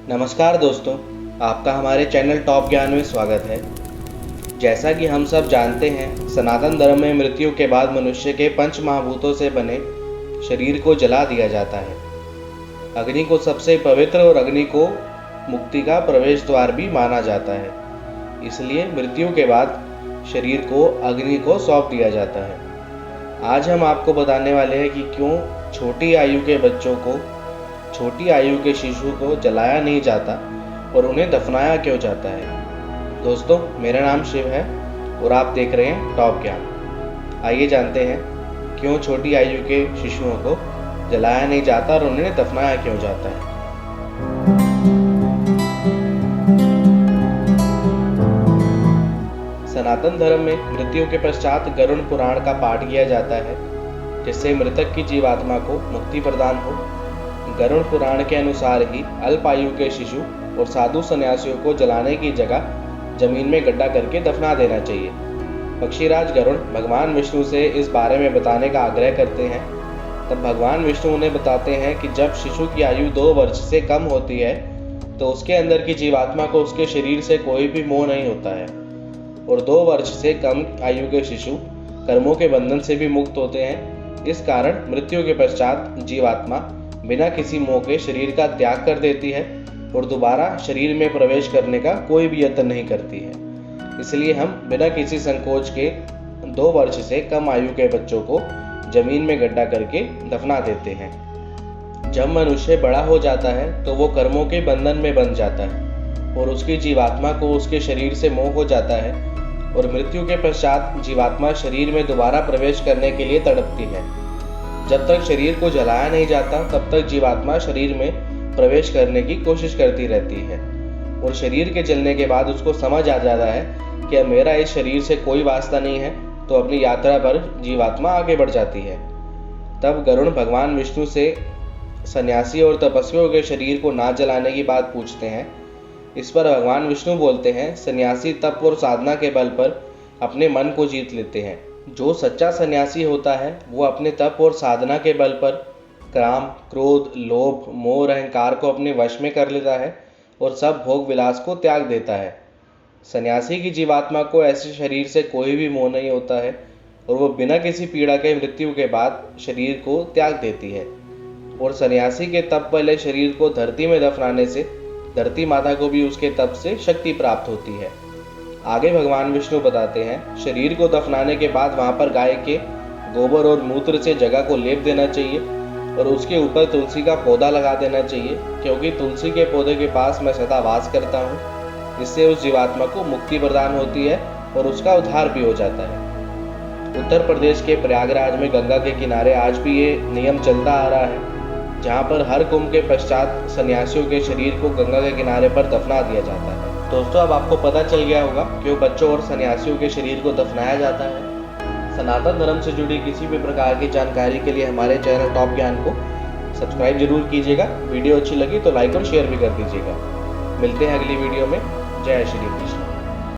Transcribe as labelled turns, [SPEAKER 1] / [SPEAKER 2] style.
[SPEAKER 1] नमस्कार दोस्तों, आपका हमारे चैनल टॉप ज्ञान में स्वागत है। जैसा कि हम सब जानते हैं, सनातन धर्म में मृत्यु के बाद मनुष्य के पंच महाभूतों से बने शरीर को जला दिया जाता है। अग्नि को सबसे पवित्र और अग्नि को मुक्ति का प्रवेश द्वार भी माना जाता है। इसलिए मृत्यु के बाद शरीर को अग्नि को सौंप दिया जाता है। आज हम आपको बताने वाले हैं कि क्यों छोटी आयु के बच्चों को, छोटी आयु के शिशु को जलाया नहीं जाता और उन्हें दफनाया क्यों जाता है। दोस्तों, मेरा नाम शिव है और आप देख रहे हैं टॉप ज्ञान। आइए जानते हैं क्यों छोटी आयु के शिशुओं को जलाया नहीं जाता और उन्हें दफनाया क्यों जाता है। सनातन धर्म में मृत्यु के पश्चात गरुड़ पुराण का पाठ किया जाता है, जिससे मृतक की जीवात्मा को मुक्ति प्रदान हो। गरुड़ पुराण के अनुसार ही अल्प आयु के शिशु और साधु सन्यासियों को जलाने की जगह जमीन में गड्ढा करके दफना देना चाहिए। पक्षीराज गरुड़ भगवान विष्णु से इस बारे में बताने का आग्रह करते हैं। तब भगवान विष्णु उन्हें बताते हैं कि जब शिशु की आयु 2 वर्ष से कम होती है तो उसके अंदर की जीवात्मा को उसके शरीर से कोई भी मोह नहीं होता है, और 2 वर्ष से कम आयु के शिशु कर्मों के बंधन से भी मुक्त होते हैं। इस कारण मृत्यु के पश्चात जीवात्मा बिना किसी मोह के शरीर का त्याग कर देती है और दोबारा शरीर में प्रवेश करने का कोई भी यत्न नहीं करती है। इसलिए हम बिना किसी संकोच के 2 वर्ष से कम आयु के बच्चों को जमीन में गड्ढा करके दफना देते हैं। जब मनुष्य बड़ा हो जाता है तो वो कर्मों के बंधन में बंध जाता है और उसकी जीवात्मा को उसके शरीर से मोह हो जाता है, और मृत्यु के पश्चात जीवात्मा शरीर में दोबारा प्रवेश करने के लिए तड़पती है। जब तक शरीर को जलाया नहीं जाता तब तक जीवात्मा शरीर में प्रवेश करने की कोशिश करती रहती है, और शरीर के जलने के बाद उसको समझ आ जाता है कि अब मेरा इस शरीर से कोई वास्ता नहीं है, तो अपनी यात्रा पर जीवात्मा आगे बढ़ जाती है। तब गरुड़ भगवान विष्णु से सन्यासी और तपस्वियों के शरीर को ना जलाने की बात पूछते हैं। इस पर भगवान विष्णु बोलते हैं, सन्यासी तप और साधना के बल पर अपने मन को जीत लेते हैं। जो सच्चा सन्यासी होता है वो अपने तप और साधना के बल पर काम, क्रोध, लोभ, मोह और अहंकार को अपने वश में कर लेता है और सब भोग विलास को त्याग देता है। सन्यासी की जीवात्मा को ऐसे शरीर से कोई भी मोह नहीं होता है और वो बिना किसी पीड़ा के मृत्यु के बाद शरीर को त्याग देती है। और सन्यासी के तप वाले शरीर को धरती में दफनाने से धरती माता को भी उसके तप से शक्ति प्राप्त होती है। आगे भगवान विष्णु बताते हैं, शरीर को दफनाने के बाद वहां पर गाय के गोबर और मूत्र से जगह को लेप देना चाहिए और उसके ऊपर तुलसी का पौधा लगा देना चाहिए, क्योंकि तुलसी के पौधे के पास मैं सदा वास करता हूँ। इससे उस जीवात्मा को मुक्ति प्रदान होती है और उसका उद्धार भी हो जाता है। उत्तर प्रदेश के प्रयागराज में गंगा के किनारे आज भी ये नियम चलता आ रहा है, जहाँ पर हर कुंभ के पश्चात सन्यासियों के शरीर को गंगा के किनारे पर दफना दिया जाता है। दोस्तों, अब आपको पता चल गया होगा क्यों बच्चों और सन्यासियों के शरीर को दफनाया जाता है। सनातन धर्म से जुड़ी किसी भी प्रकार की जानकारी के लिए हमारे चैनल टॉप ज्ञान को सब्सक्राइब जरूर कीजिएगा। वीडियो अच्छी लगी तो लाइक और शेयर भी कर दीजिएगा। मिलते हैं अगली वीडियो में। जय श्री कृष्ण।